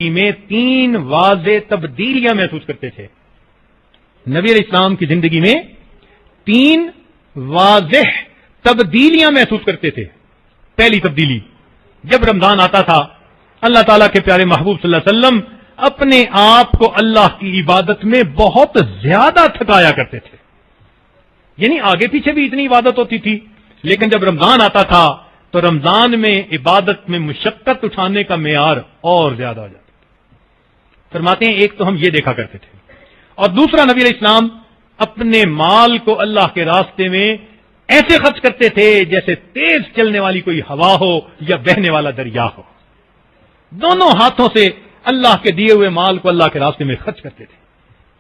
میں 3 واضح تبدیلیاں محسوس کرتے تھے. نبی علیہ السلام کی زندگی میں 3 واضح تبدیلیاں محسوس کرتے تھے. پہلی تبدیلی، جب رمضان آتا تھا اللہ تعالیٰ کے پیارے محبوب صلی اللہ علیہ وسلم اپنے آپ کو اللہ کی عبادت میں بہت زیادہ تھکایا کرتے تھے. یعنی آگے پیچھے بھی اتنی عبادت ہوتی تھی، لیکن جب رمضان آتا تھا تو رمضان میں عبادت میں مشقت اٹھانے کا معیار اور زیادہ ہو جاتا. فرماتے ہیں ایک تو ہم یہ دیکھا کرتے تھے، اور دوسرا نبی علیہ السلام اپنے مال کو اللہ کے راستے میں ایسے خرچ کرتے تھے جیسے تیز چلنے والی کوئی ہوا ہو یا بہنے والا دریا ہو. دونوں ہاتھوں سے اللہ کے دیے ہوئے مال کو اللہ کے راستے میں خرچ کرتے تھے.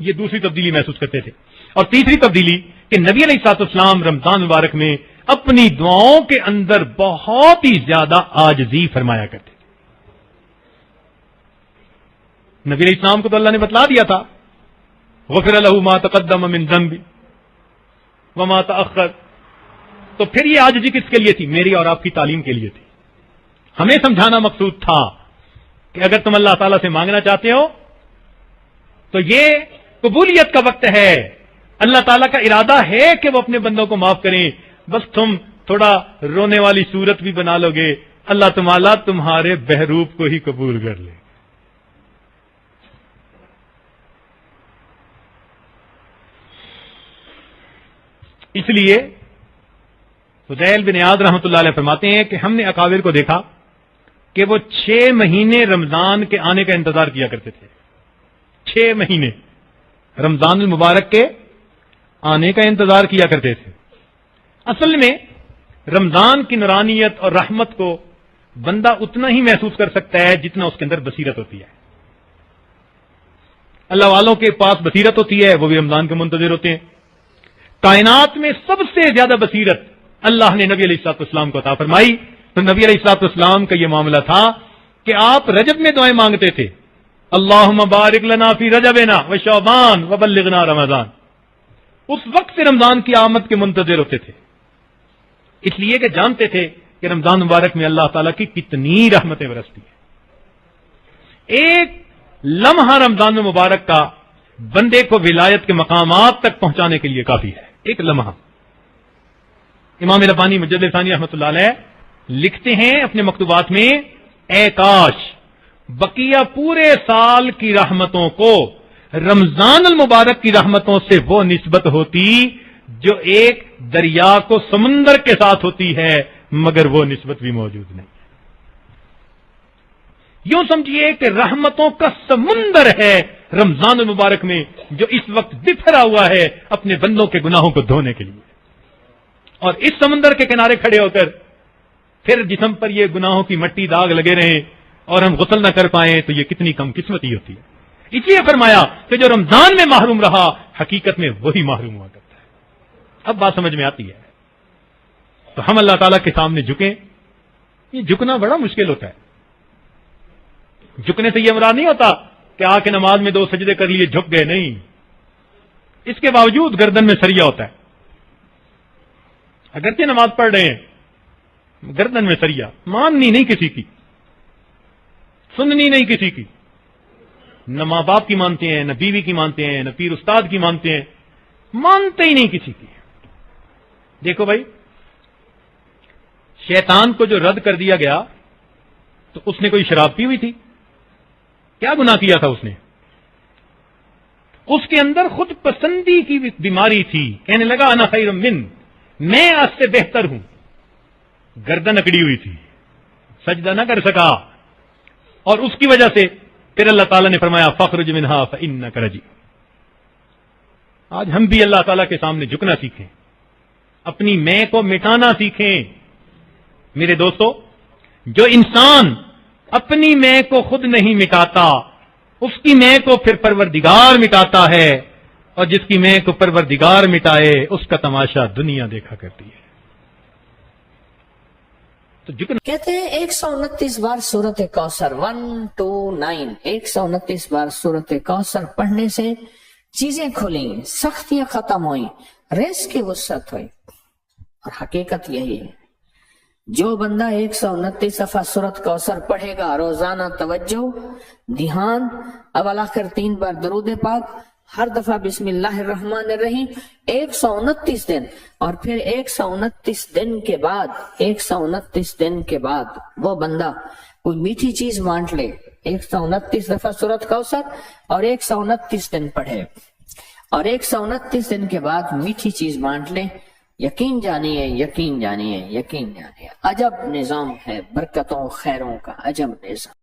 یہ دوسری تبدیلی محسوس کرتے تھے. اور تیسری تبدیلی کہ نبی علیہ الصلوۃ والسلام رمضان مبارک میں اپنی دعاؤں کے اندر بہت ہی زیادہ عاجزی فرمایا کرتے تھے. نبی علیہ السلام کو تو اللہ نے بتلا دیا تھا غفر لہ ما تقدم من ذنبہ وما تأخر، تو پھر یہ عاجزی کس کے لیے تھی؟ میری اور آپ کی تعلیم کے لیے تھی. ہمیں سمجھانا مقصود تھا کہ اگر تم اللہ تعالیٰ سے مانگنا چاہتے ہو تو یہ قبولیت کا وقت ہے. اللہ تعالیٰ کا ارادہ ہے کہ وہ اپنے بندوں کو معاف کریں، بس تم تھوڑا رونے والی صورت بھی بنا لو گے، اللہ تعالیٰ تمہارے بہروپ کو ہی قبول کر لے. اس لیے فضیل بن عیاض رحمۃ اللہ علیہ فرماتے ہیں کہ ہم نے اکابر کو دیکھا کہ وہ 6 مہینے رمضان کے آنے کا انتظار کیا کرتے تھے. 6 مہینے رمضان المبارک کے آنے کا انتظار کیا کرتے تھے. اصل میں رمضان کی نورانیت اور رحمت کو بندہ اتنا ہی محسوس کر سکتا ہے جتنا اس کے اندر بصیرت ہوتی ہے. اللہ والوں کے پاس بصیرت ہوتی ہے، وہ بھی رمضان کے منتظر ہوتے ہیں. کائنات میں سب سے زیادہ بصیرت اللہ نے نبی علیہ الصلوۃ والسلام کو عطا فرمائی. تو نبی علیہ الصلوۃ والسلام کا یہ معاملہ تھا کہ آپ رجب میں دعائیں مانگتے تھے، اللہم بارک لنا فی رجبنا وشعبان وبلغنا رمضان. اس وقت سے رمضان کی آمد کے منتظر ہوتے تھے، اس لیے کہ جانتے تھے کہ رمضان مبارک میں اللہ تعالیٰ کی کتنی رحمتیں برستی ہیں. ایک لمحہ رمضان مبارک کا بندے کو ولایت کے مقامات تک پہنچانے کے لیے کافی ہے. ایک لمحہ. امام ربانی مجدد ثانی رحمۃ اللہ علیہ لکھتے ہیں اپنے مکتوبات میں، اے کاش بقیہ پورے سال کی رحمتوں کو رمضان المبارک کی رحمتوں سے وہ نسبت ہوتی جو ایک دریا کو سمندر کے ساتھ ہوتی ہے، مگر وہ نسبت بھی موجود نہیں. یوں سمجھیے کہ رحمتوں کا سمندر ہے رمضان المبارک میں جو اس وقت بکھرا ہوا ہے اپنے بندوں کے گناہوں کو دھونے کے لیے. اور اس سمندر کے کنارے کھڑے ہو کر پھر جسم پر یہ گناہوں کی مٹی داغ لگے رہیں اور ہم غسل نہ کر پائیں تو یہ کتنی کم قسمتی ہوتی ہے. اس لیے فرمایا کہ جو رمضان میں محروم رہا حقیقت میں وہی محروم ہوا کرتا ہے. اب بات سمجھ میں آتی ہے. تو ہم اللہ تعالیٰ کے سامنے جھکیں، یہ جھکنا بڑا مشکل ہوتا ہے. جھکنے سے یہ مراد نہیں ہوتا کہ آ کے نماز میں 2 سجدے کر لیے جھک گئے، نہیں. اس کے باوجود گردن میں سریا ہوتا ہے. اگرچہ نماز پڑھ رہے ہیں، گردن میں سریا، ماننی نہیں کسی کی، سننی نہیں کسی کی. نہ ماں باپ کی مانتے ہیں، نہ بیوی کی مانتے ہیں، نہ پیر استاد کی مانتے ہیں، مانتے ہی نہیں کسی کی. دیکھو بھائی، شیطان کو جو رد کر دیا گیا تو اس نے کوئی شراب پی ہوئی تھی؟ کیا گناہ کیا تھا اس نے؟ اس کے اندر خود پسندی کی بیماری تھی. کہنے لگا انا خیر من، میں آج سے بہتر ہوں. گردن اکڑی ہوئی تھی، سجدہ نہ کر سکا، اور اس کی وجہ سے پھر اللہ تعالیٰ نے فرمایا فخرج منہا فانک رجیم. آج ہم بھی اللہ تعالیٰ کے سامنے جھکنا سیکھیں، اپنی میں کو مٹانا سیکھیں. میرے دوستو، جو انسان اپنی میں کو خود نہیں مٹاتا اس کی میں کو پھر پروردگار مٹاتا ہے، اور جس کی میں کو پروردگار مٹائے اس کا تماشا دنیا دیکھا کرتی ہے. تو کہتے ہیں 129 بار سورت کوثر 129 129 بار سورت کوثر پڑھنے سے چیزیں کھلیں، سختیاں ختم ہوئیں، رزق کی وسعت ہوئی. اور حقیقت یہی ہے جو بندہ 129 صفحہ سورت کوثر پڑھے گا روزانہ، توجہ، دھیان، اول آخر 3 بار درود پاک، ہر دفعہ بسم اللہ الرحمن الرحیم، 129 دن، اور پھر 129 دن کے بعد 129 دن کے بعد وہ بندہ کوئی میٹھی چیز بانٹ لے، 129 دفعہ سورت کوثر اور 129 دن پڑھے، اور 129 دن کے بعد میٹھی چیز بانٹ لے، یقین جانیے، یقین جانیے، یقین جانیے، عجب نظام ہے برکتوں خیروں کا، عجب نظام۔